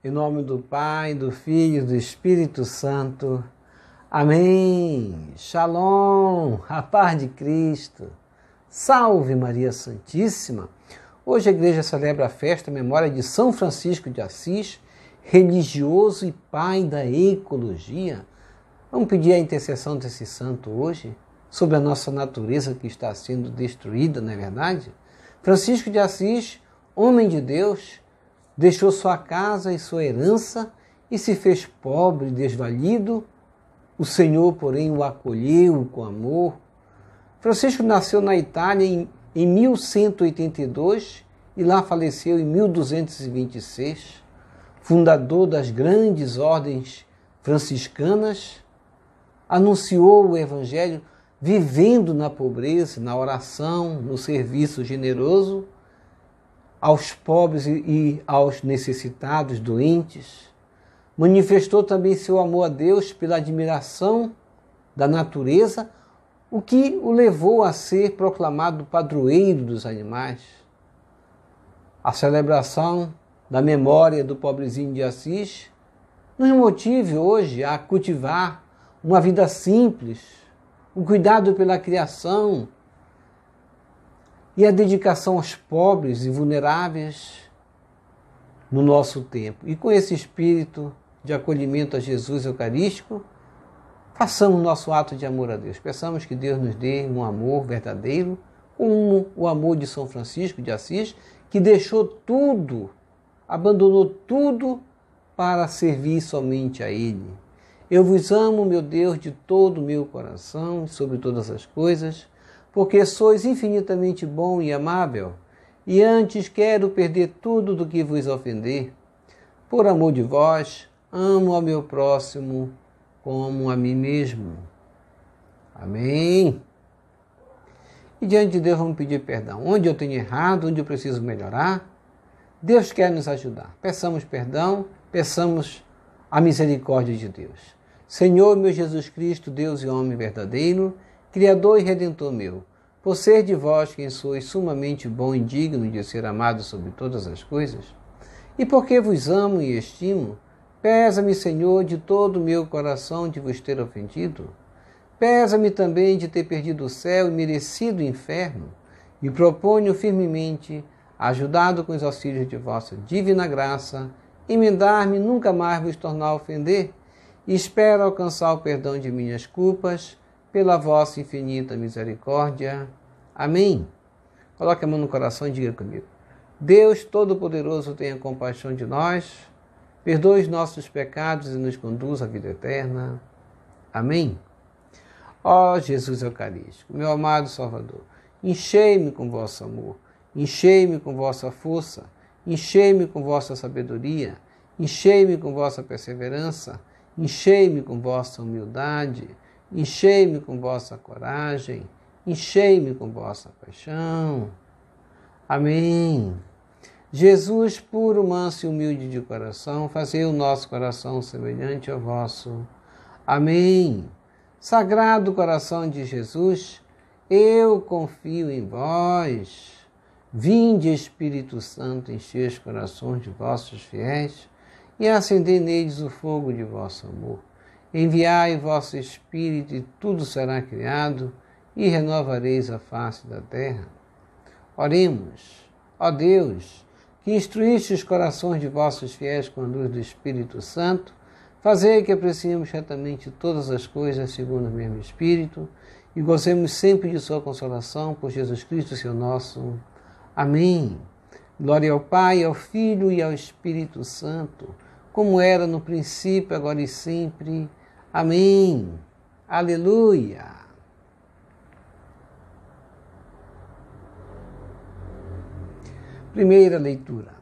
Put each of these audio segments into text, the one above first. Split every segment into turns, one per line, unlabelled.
Em nome do Pai, do Filho e do Espírito Santo. Amém. Shalom, a paz de Cristo. Salve Maria Santíssima. Hoje a igreja celebra a festa em memória de São Francisco de Assis, religioso e pai da ecologia. Vamos pedir a intercessão desse santo hoje sobre a nossa natureza que está sendo destruída, não é verdade? Francisco de Assis, homem de Deus, deixou sua casa e sua herança e se fez pobre e desvalido. O Senhor, porém, o acolheu com amor. Francisco nasceu na Itália em 1182 e lá faleceu em 1226. Fundador das grandes ordens franciscanas, anunciou o Evangelho vivendo na pobreza, na oração, no serviço generoso aos pobres e aos necessitados, doentes. Manifestou também seu amor a Deus pela admiração da natureza, o que o levou a ser proclamado padroeiro dos animais. A celebração da memória do pobrezinho de Assis nos motive hoje a cultivar uma vida simples, o cuidado pela criação e a dedicação aos pobres e vulneráveis no nosso tempo. E com esse espírito de acolhimento a Jesus Eucarístico, façamos nosso ato de amor a Deus. Peçamos que Deus nos dê um amor verdadeiro, como o amor de São Francisco de Assis, que deixou tudo, abandonou tudo para servir somente a Ele. Eu vos amo, meu Deus, de todo o meu coração, sobre todas as coisas, porque sois infinitamente bom e amável, e antes quero perder tudo do que vos ofender. Por amor de vós, amo ao meu próximo como a mim mesmo. Amém. E diante de Deus vamos pedir perdão. Onde eu tenho errado, onde eu preciso melhorar, Deus quer nos ajudar. Peçamos perdão, peçamos a misericórdia de Deus. Senhor, meu Jesus Cristo, Deus e homem verdadeiro, Criador e Redentor meu, por ser de vós quem sois sumamente bom e digno de ser amado sobre todas as coisas, e porque vos amo e estimo, pesa-me, Senhor, de todo o meu coração de vos ter ofendido. Pesa-me também de ter perdido o céu e merecido o inferno, e proponho firmemente, ajudado com os auxílios de vossa divina graça, emendar-me nunca mais vos tornar a ofender, e espero alcançar o perdão de minhas culpas, pela vossa infinita misericórdia. Amém. Coloque a mão no coração e diga comigo. Deus Todo-Poderoso tenha compaixão de nós, perdoe os nossos pecados e nos conduz à vida eterna. Amém. Ó Jesus Eucarístico, meu amado Salvador, enchei-me com vosso amor, enchei-me com vossa força, enchei-me com vossa sabedoria, enchei-me com vossa perseverança, enchei-me com vossa humildade, enchei-me com vossa coragem, enchei-me com vossa paixão. Amém. Jesus, puro, manso e humilde de coração, fazei o nosso coração semelhante ao vosso. Amém. Sagrado coração de Jesus, eu confio em vós. Vinde, Espírito Santo, enchei os corações de vossos fiéis e acendei neles o fogo de vosso amor. Enviai o vosso Espírito e tudo será criado e renovareis a face da terra. Oremos. Ó Deus, que instruíste os corações de vossos fiéis com a luz do Espírito Santo, fazei que apreciemos retamente todas as coisas segundo o mesmo Espírito e gozemos sempre de sua consolação por Jesus Cristo, seu nosso. Amém. Glória ao Pai, ao Filho e ao Espírito Santo, como era no princípio, agora e sempre. Amém. Aleluia. Primeira leitura.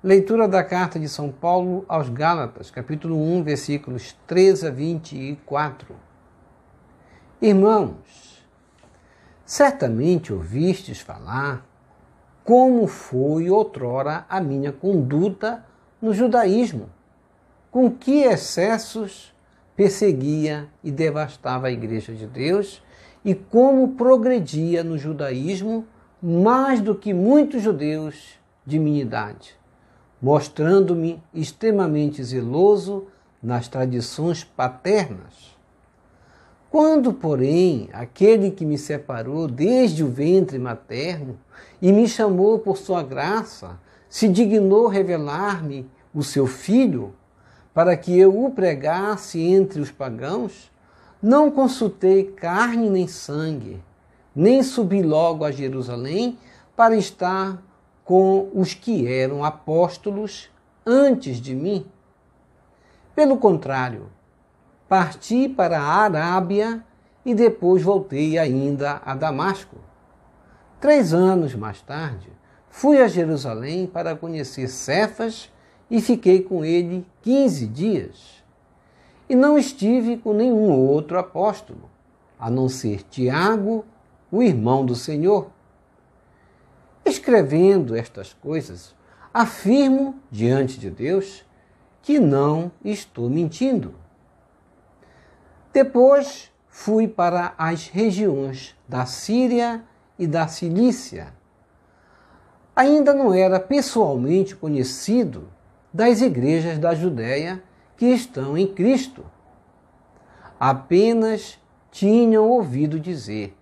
Leitura da carta de São Paulo aos Gálatas, capítulo 1, versículos 13 a 24. Irmãos, certamente ouvistes falar como foi outrora a minha conduta no judaísmo, com que excessos perseguia e devastava a Igreja de Deus e como progredia no judaísmo mais do que muitos judeus de minha idade. mostrando-me extremamente zeloso nas tradições paternas. Quando, porém, aquele que me separou desde o ventre materno e me chamou por sua graça, se dignou revelar-me o seu Filho, para que eu o pregasse entre os pagãos, não consultei carne nem sangue, nem subi logo a Jerusalém para estar com os que eram apóstolos antes de mim. Pelo contrário, parti para a Arábia e depois voltei ainda a Damasco. 3 anos mais tarde, fui a Jerusalém para conhecer Cefas e fiquei com ele 15 dias. E não estive com nenhum outro apóstolo, a não ser Tiago, o irmão do Senhor. Escrevendo estas coisas, afirmo diante de Deus que não estou mentindo. Depois fui para as regiões da Síria e da Cilícia. Ainda não era pessoalmente conhecido das igrejas da Judéia que estão em Cristo. Apenas tinham ouvido dizer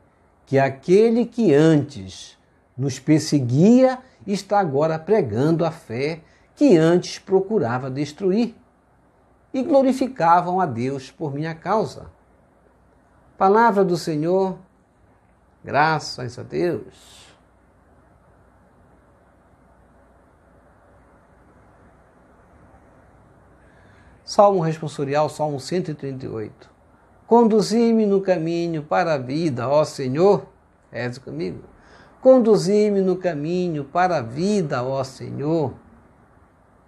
que aquele que antes nos perseguia está agora pregando a fé que antes procurava destruir, e glorificavam a Deus por minha causa. Palavra do Senhor, graças a Deus. Salmo responsorial, Salmo 138. Conduzi-me no caminho para a vida, ó Senhor, és comigo. Conduzi-me no caminho para a vida, ó Senhor.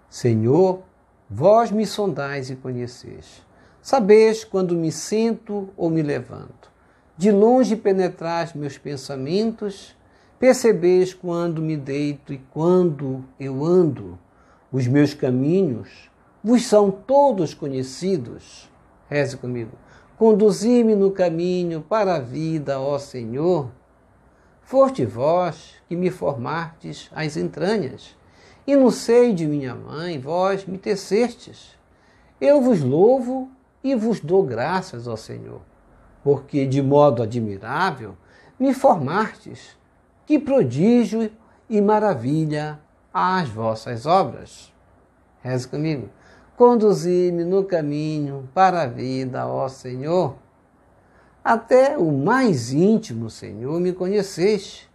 Senhor, vós me sondais e conheceis. Sabeis quando me sento ou me levanto. De longe penetrais meus pensamentos, percebeis quando me deito e quando eu ando. Os meus caminhos vos são todos conhecidos. Reze comigo. Conduzi-me no caminho para a vida, ó Senhor. Foste vós que me formastes as entranhas, e no seio de minha mãe vós me tecestes. Eu vos louvo e vos dou graças, ó Senhor, porque de modo admirável me formastes. Que prodígio e maravilha as vossas obras. Reze comigo. Conduzi-me no caminho para a vida, ó Senhor. Até o mais íntimo, Senhor, me conheceste.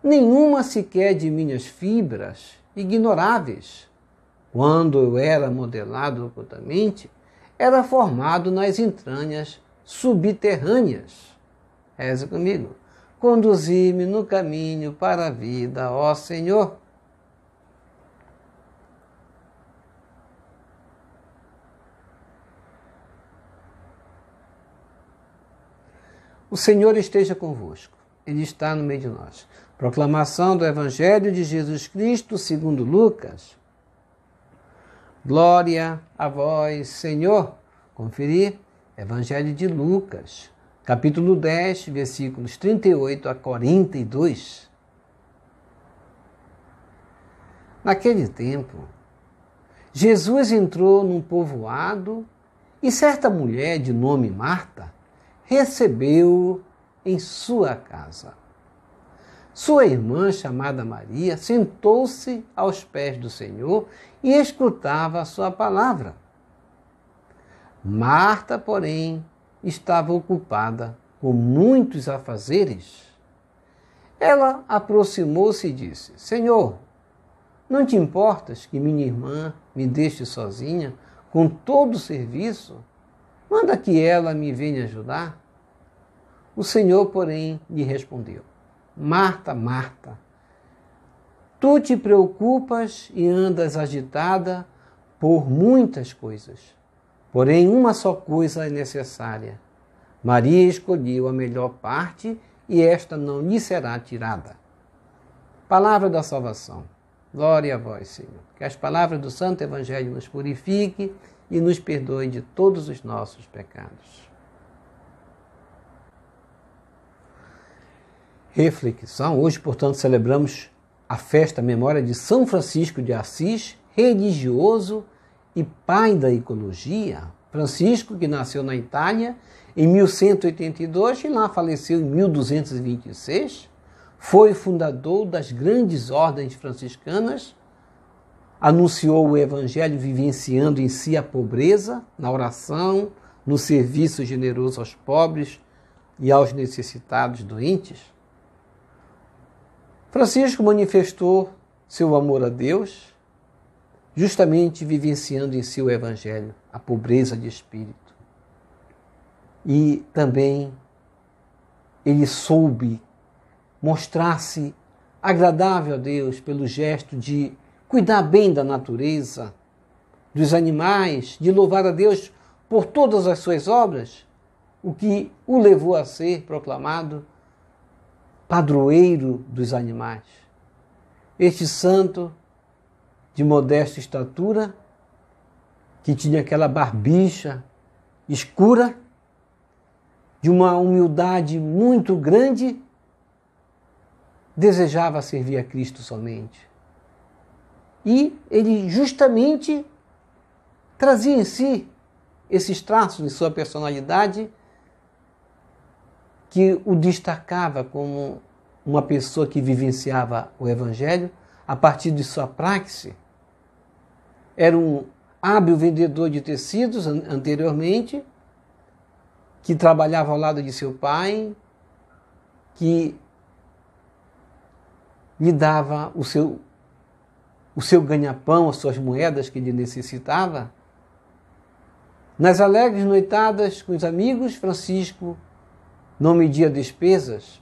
Nenhuma sequer de minhas fibras ignoráveis. Quando eu era modelado ocultamente, era formado nas entranhas subterrâneas. Reze comigo. Conduzi-me no caminho para a vida, ó Senhor. O Senhor esteja convosco. Ele está no meio de nós. Proclamação do Evangelho de Jesus Cristo segundo Lucas. Glória a vós, Senhor. Conferir Evangelho de Lucas, capítulo 10, versículos 38 a 42. Naquele tempo, Jesus entrou num povoado e certa mulher de nome Marta recebeu-o em sua casa. Sua irmã, chamada Maria, sentou-se aos pés do Senhor e escutava a sua palavra. Marta, porém, estava ocupada com muitos afazeres. Ela aproximou-se e disse: Senhor, não te importas que minha irmã me deixe sozinha com todo o serviço? Manda que ela me venha ajudar. O Senhor, porém, lhe respondeu: Marta, Marta, tu te preocupas e andas agitada por muitas coisas, porém uma só coisa é necessária. Maria escolheu a melhor parte e esta não lhe será tirada. Palavra da salvação. Glória a vós, Senhor. Que as palavras do Santo Evangelho nos purifiquem e nos perdoe de todos os nossos pecados. Reflexão. Hoje, portanto, celebramos a festa, a memória de São Francisco de Assis, religioso e pai da ecologia. Francisco, que nasceu na Itália em 1182 e lá faleceu em 1226, foi fundador das grandes ordens franciscanas, anunciou o Evangelho vivenciando em si a pobreza, na oração, no serviço generoso aos pobres e aos necessitados doentes. Francisco manifestou seu amor a Deus, justamente vivenciando em si o Evangelho, a pobreza de espírito. E também ele soube mostrar-se agradável a Deus pelo gesto de cuidar bem da natureza, dos animais, de louvar a Deus por todas as suas obras, o que o levou a ser proclamado padroeiro dos animais. Este santo de modesta estatura, que tinha aquela barbicha escura, de uma humildade muito grande, desejava servir a Cristo somente. E ele justamente trazia em si esses traços de sua personalidade que o destacava como uma pessoa que vivenciava o Evangelho a partir de sua praxe. Era um hábil vendedor de tecidos anteriormente, que trabalhava ao lado de seu pai, que lhe dava o seu ganha-pão, as suas moedas que ele necessitava. Nas alegres noitadas com os amigos, Francisco não media despesas,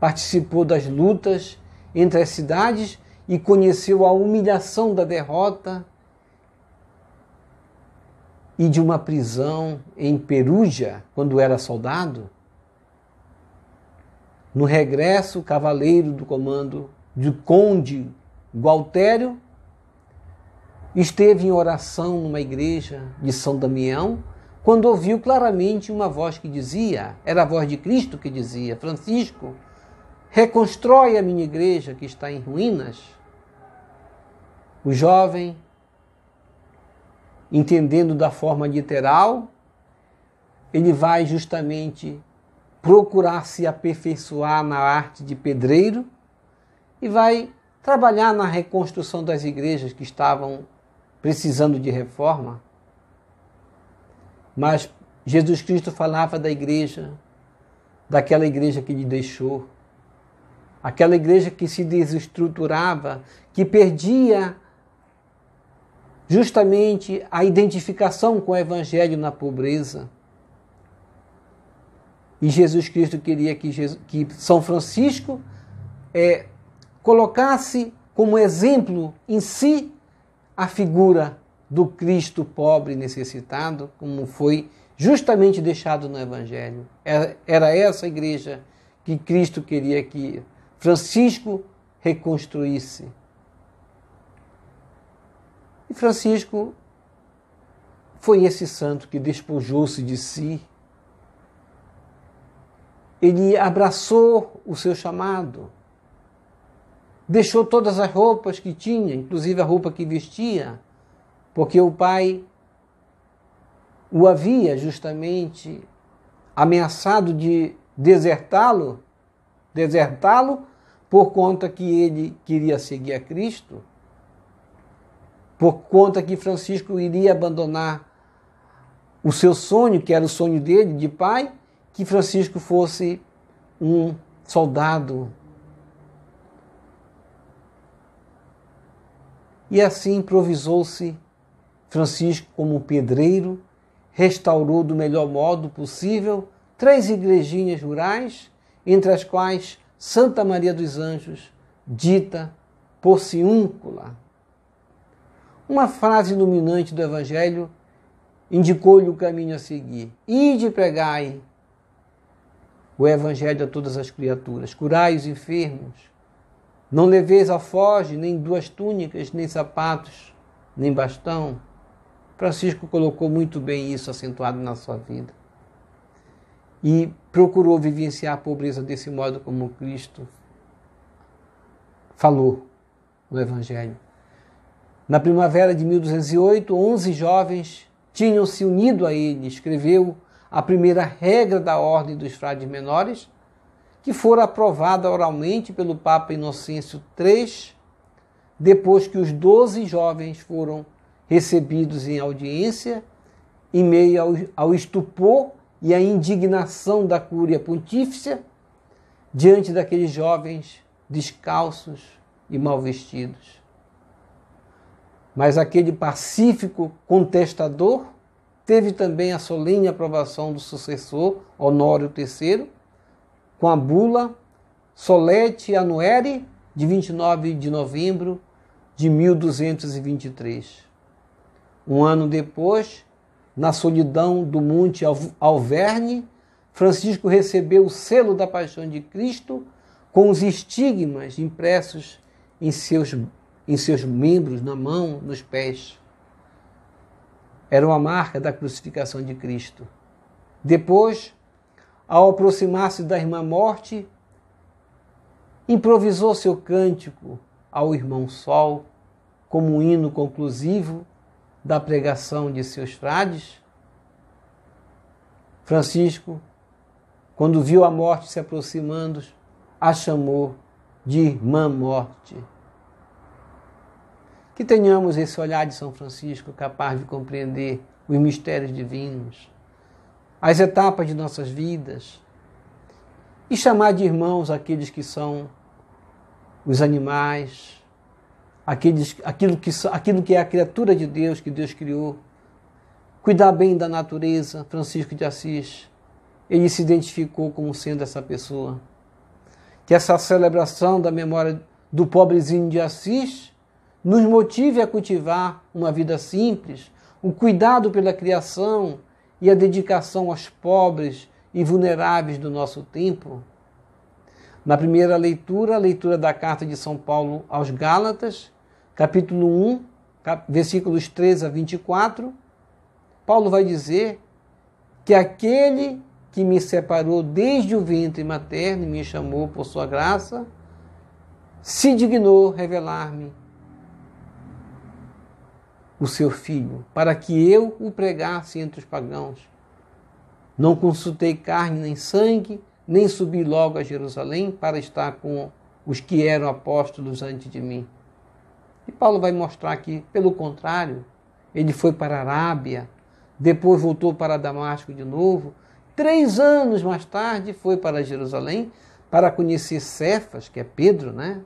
participou das lutas entre as cidades e conheceu a humilhação da derrota e de uma prisão em Perugia, quando era soldado. No regresso, cavaleiro do comando de Conde Gualtério, esteve em oração numa igreja de São Damião, quando ouviu claramente uma voz que dizia, era a voz de Cristo que dizia: Francisco, reconstrói a minha igreja que está em ruínas. O jovem, entendendo da forma literal, ele vai justamente procurar se aperfeiçoar na arte de pedreiro e vai trabalhar na reconstrução das igrejas que estavam precisando de reforma. Mas Jesus Cristo falava da igreja, daquela igreja que lhe deixou, aquela igreja que se desestruturava, que perdia justamente a identificação com o Evangelho na pobreza. E Jesus Cristo queria que São Francisco colocasse como exemplo em si a figura do Cristo pobre e necessitado, como foi justamente deixado no Evangelho. Era essa igreja que Cristo queria que Francisco reconstruísse. E Francisco foi esse santo que despojou-se de si. Ele abraçou o seu chamado, deixou todas as roupas que tinha, inclusive a roupa que vestia, porque o pai o havia justamente ameaçado de desertá-lo por conta que ele queria seguir a Cristo, por conta que Francisco iria abandonar o seu sonho, que era o sonho dele de pai, que Francisco fosse um soldado. E assim improvisou-se Francisco como pedreiro, restaurou do melhor modo possível 3 igrejinhas rurais, entre as quais Santa Maria dos Anjos, dita Porciúncula. Uma frase iluminante do Evangelho indicou-lhe o caminho a seguir. Ide e pregai o Evangelho a todas as criaturas, curai os enfermos, não leveis alforje, nem 2 túnicas, nem sapatos, nem bastão. Francisco colocou muito bem isso acentuado na sua vida. E procurou vivenciar a pobreza desse modo como Cristo falou no Evangelho. Na primavera de 1208, 11 jovens tinham se unido a ele. Escreveu a primeira regra da Ordem dos Frades Menores, que fora aprovada oralmente pelo Papa Inocêncio III, depois que os 12 jovens foram recebidos em audiência, em meio ao estupor e à indignação da Cúria Pontífice, diante daqueles jovens descalços e mal vestidos. Mas aquele pacífico contestador teve também a solene aprovação do sucessor, Honório III, com a bula Solete Annuarii, de 29 de novembro de 1223. Um ano depois, na solidão do Monte Alverne, Francisco recebeu o selo da Paixão de Cristo com os estigmas impressos em seus membros, na mão, nos pés. Era uma marca da crucificação de Cristo. Depois, ao aproximar-se da irmã morte, improvisou seu cântico ao irmão Sol como um hino conclusivo da pregação de seus frades. Francisco, quando viu a morte se aproximando, a chamou de Irmã Morte. Que tenhamos esse olhar de São Francisco capaz de compreender os mistérios divinos, as etapas de nossas vidas, e chamar de irmãos aqueles que são os animais, aquilo que é a criatura de Deus, que Deus criou. Cuidar bem da natureza. Francisco de Assis, ele se identificou como sendo essa pessoa. Que essa celebração da memória do pobrezinho de Assis nos motive a cultivar uma vida simples, o cuidado pela criação e a dedicação aos pobres e vulneráveis do nosso tempo. Na primeira leitura, a leitura da carta de São Paulo aos Gálatas, capítulo 1, versículos 13 a 24, Paulo vai dizer que aquele que me separou desde o ventre materno e me chamou por sua graça, se dignou revelar-me o seu Filho, para que eu o pregasse entre os pagãos. Não consultei carne nem sangue, nem subi logo a Jerusalém para estar com os que eram apóstolos antes de mim. E Paulo vai mostrar que, pelo contrário, ele foi para a Arábia, depois voltou para Damasco de novo. 3 anos mais tarde foi para Jerusalém para conhecer Cefas, que é Pedro, né?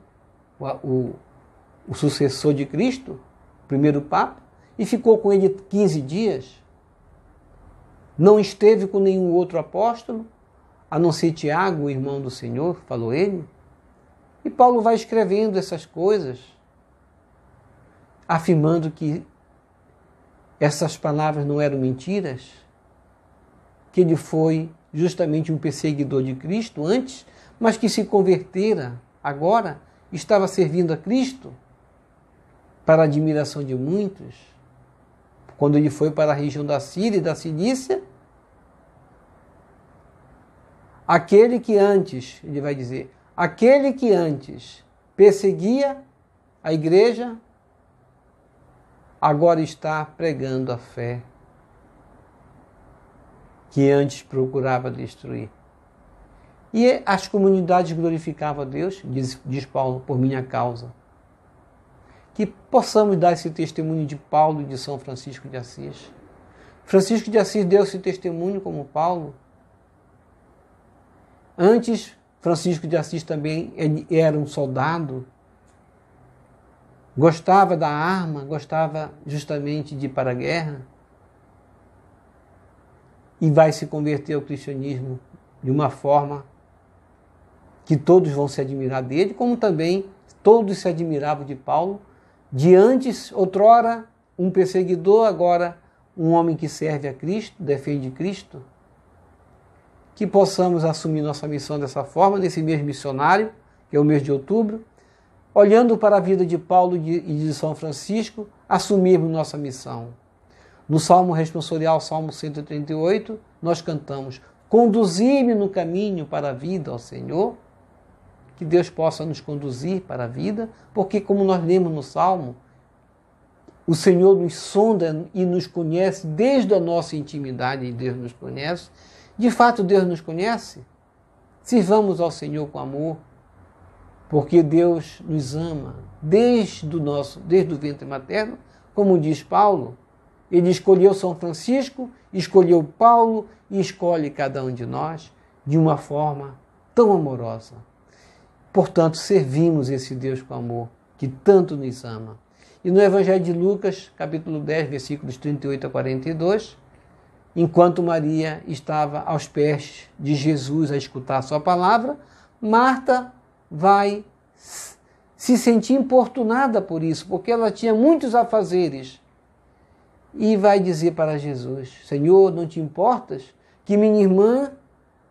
o sucessor de Cristo, o primeiro Papa, e ficou com ele 15 dias. Não esteve com nenhum outro apóstolo, a não ser Tiago, o irmão do Senhor, falou ele. E Paulo vai escrevendo essas coisas, afirmando que essas palavras não eram mentiras, que ele foi justamente um perseguidor de Cristo antes, mas que se convertera agora, estava servindo a Cristo, para a admiração de muitos. Quando ele foi para a região da Síria e da Cilícia, aquele que antes, ele vai dizer, aquele que antes perseguia a igreja, agora está pregando a fé que antes procurava destruir. E as comunidades glorificavam a Deus, diz Paulo, por minha causa. Que possamos dar esse testemunho de Paulo e de São Francisco de Assis. Francisco de Assis deu esse testemunho como Paulo. Antes, Francisco de Assis também era um soldado, gostava da arma, gostava justamente de ir para a guerra, e vai se converter ao cristianismo de uma forma que todos vão se admirar dele, como também todos se admiravam de Paulo, de antes, outrora, um perseguidor, agora um homem que serve a Cristo, defende Cristo. Que possamos assumir nossa missão dessa forma, nesse mês missionário, que é o mês de outubro, olhando para a vida de Paulo e de São Francisco, assumirmos nossa missão. No Salmo responsorial, Salmo 138, nós cantamos: conduzir-me no caminho para a vida, ó Senhor. Que Deus possa nos conduzir para a vida, porque, como nós lemos no Salmo, o Senhor nos sonda e nos conhece desde a nossa intimidade, e Deus nos conhece. De fato, Deus nos conhece. Sirvamos ao Senhor com amor, porque Deus nos ama desde o ventre materno, como diz Paulo. Ele escolheu São Francisco, escolheu Paulo e escolhe cada um de nós de uma forma tão amorosa. Portanto, servimos esse Deus com amor, que tanto nos ama. E no Evangelho de Lucas, capítulo 10, versículos 38 a 42, enquanto Maria estava aos pés de Jesus a escutar a sua palavra, Marta vai se sentir importunada por isso, porque ela tinha muitos afazeres. E vai dizer para Jesus: Senhor, não te importas que minha irmã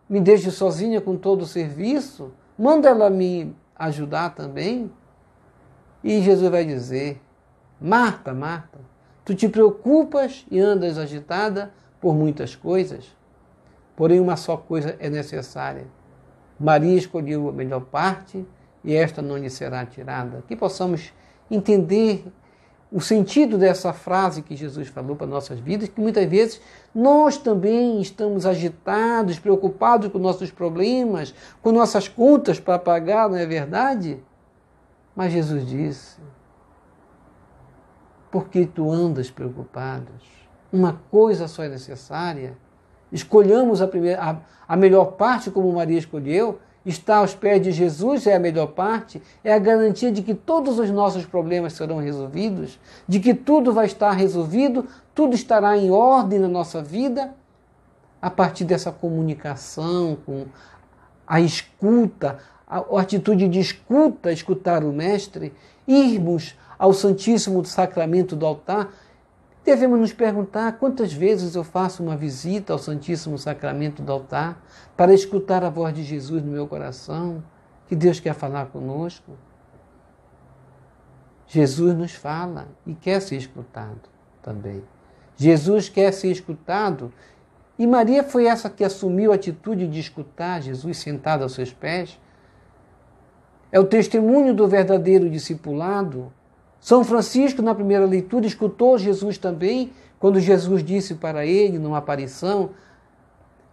me deixe sozinha com todo o serviço? Manda ela me ajudar também. E Jesus vai dizer: Marta, Marta, tu te preocupas e andas agitada por muitas coisas, porém uma só coisa é necessária. Maria escolheu a melhor parte e esta não lhe será tirada. Que possamos entender o sentido dessa frase que Jesus falou para nossas vidas, que muitas vezes nós também estamos agitados, preocupados com nossos problemas, com nossas contas para pagar, não é verdade? Mas Jesus disse: por que tu andas preocupados? Uma coisa só é necessária. Escolhamos a melhor parte, como Maria escolheu. Estar aos pés de Jesus é a melhor parte, é a garantia de que todos os nossos problemas serão resolvidos, de que tudo vai estar resolvido, tudo estará em ordem na nossa vida, a partir dessa comunicação com a escuta, a atitude de escuta, escutar o Mestre, irmos ao Santíssimo Sacramento do altar. Devemos nos perguntar quantas vezes eu faço uma visita ao Santíssimo Sacramento do altar para escutar a voz de Jesus no meu coração, que Deus quer falar conosco. Jesus nos fala e quer ser escutado também. Jesus quer ser escutado e Maria foi essa que assumiu a atitude de escutar Jesus sentado aos seus pés. É o testemunho do verdadeiro discipulado. São Francisco, na primeira leitura, escutou Jesus também, quando Jesus disse para ele, numa aparição: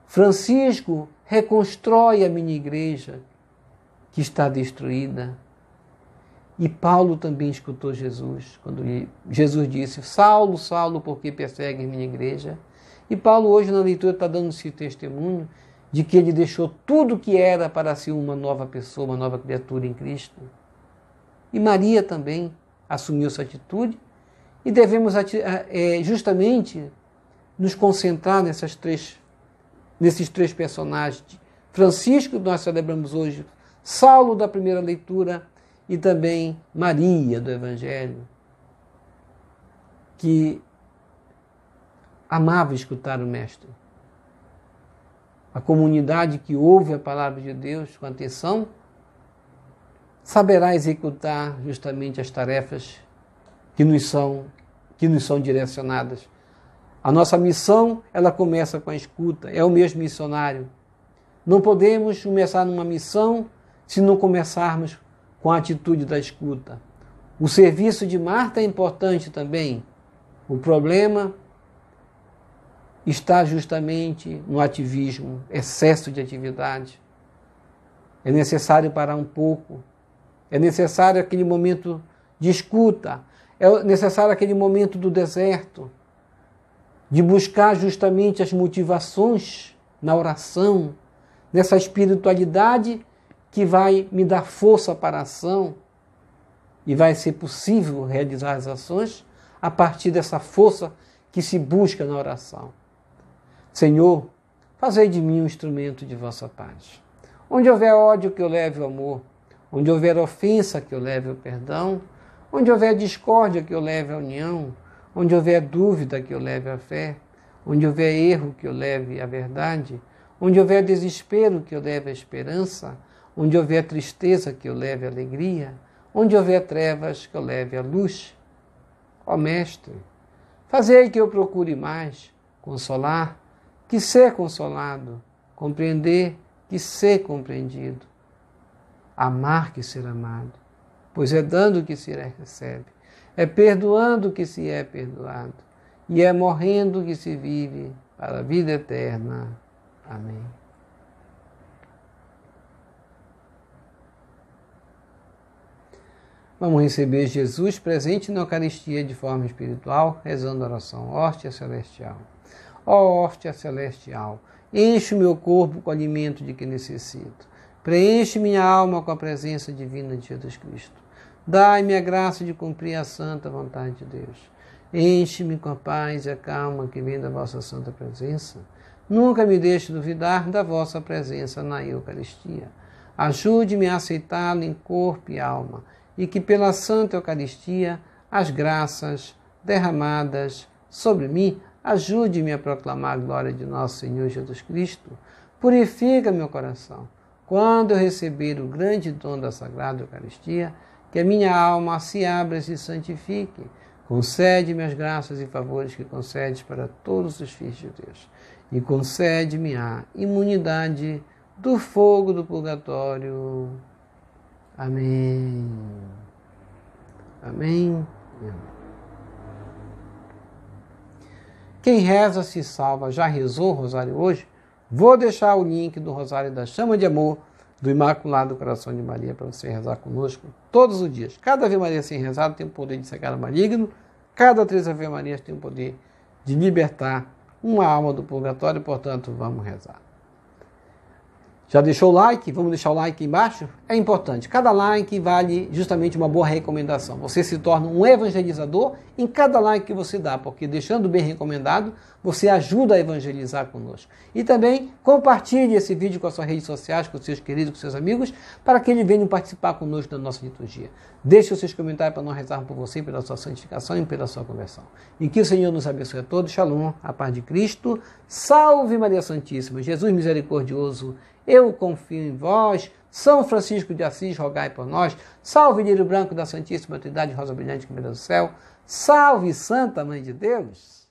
Francisco, reconstrói a minha igreja, que está destruída. E Paulo também escutou Jesus, quando Jesus disse: Saulo, Saulo, por que persegues minha igreja? E Paulo hoje na leitura está dando esse testemunho de que ele deixou tudo o que era para ser uma nova pessoa, uma nova criatura em Cristo. E Maria também assumiu essa atitude, e devemos justamente nos concentrar nesses três personagens. Francisco, que nós celebramos hoje, Saulo, da primeira leitura, e também Maria, do Evangelho, que amava escutar o Mestre. A comunidade que ouve a palavra de Deus com atenção saberá executar justamente as tarefas que nos são direcionadas. A nossa missão, ela começa com a escuta, é o mesmo missionário. Não podemos começar numa missão se não começarmos com a atitude da escuta. O serviço de Marta é importante também. O problema está justamente no ativismo, excesso de atividade. É necessário parar um pouco. É necessário aquele momento de escuta, é necessário aquele momento do deserto, de buscar justamente as motivações na oração, nessa espiritualidade que vai me dar força para a ação e vai ser possível realizar as ações a partir dessa força que se busca na oração. Senhor, fazei de mim um instrumento de vossa paz. Onde houver ódio, que eu leve o amor. Onde houver ofensa, que eu leve o perdão. Onde houver discórdia, que eu leve a união. Onde houver dúvida, que eu leve a fé. Onde houver erro, que eu leve a verdade. Onde houver desespero, que eu leve a esperança. Onde houver tristeza, que eu leve a alegria. Onde houver trevas, que eu leve a luz. Ó Mestre, fazei que eu procure mais consolar, que ser consolado, compreender, que ser compreendido. Amar que ser amado, pois é dando que se recebe. É perdoando que se é perdoado. E é morrendo que se vive para a vida eterna. Amém. Vamos receber Jesus presente na Eucaristia de forma espiritual, rezando a oração. Hóstia celestial. Ó hóstia celestial, enche o meu corpo com o alimento de que necessito. Preenche minha alma com a presença divina de Jesus Cristo. Dai-me a graça de cumprir a santa vontade de Deus. Enche-me com a paz e a calma que vem da vossa santa presença. Nunca me deixe duvidar da vossa presença na Eucaristia. Ajude-me a aceitá-lo em corpo e alma, e que pela Santa Eucaristia as graças derramadas sobre mim ajude-me a proclamar a glória de nosso Senhor Jesus Cristo. Purifica meu coração. Quando eu receber o grande dom da Sagrada Eucaristia, que a minha alma se abra e se santifique. Concede-me as graças e favores que concedes para todos os filhos de Deus. E concede-me a imunidade do fogo do purgatório. Amém. Amém. Quem reza se salva. Já rezou o rosário hoje? Vou deixar o link do Rosário da Chama de Amor do Imaculado Coração de Maria para você rezar conosco todos os dias. Cada Ave Maria sem rezado tem o poder de cegar o maligno. Cada 3 Ave Marias tem o poder de libertar uma alma do purgatório. Portanto, vamos rezar. Já deixou o like? Vamos deixar o like embaixo? É importante. Cada like vale justamente uma boa recomendação. Você se torna um evangelizador em cada like que você dá, porque deixando bem recomendado, você ajuda a evangelizar conosco. E também compartilhe esse vídeo com as suas redes sociais, com seus queridos, com seus amigos, para que eles venham participar conosco da nossa liturgia. Deixe os seus comentários para nós rezarmos por você, pela sua santificação e pela sua conversão. E que o Senhor nos abençoe a todos. Shalom, a paz de Cristo. Salve Maria Santíssima, Jesus misericordioso, eu confio em vós. São Francisco de Assis, rogai por nós. Salve Lírio Branco da Santíssima Trindade, Rosa Brilhante que vem do céu. Salve Santa Mãe de Deus.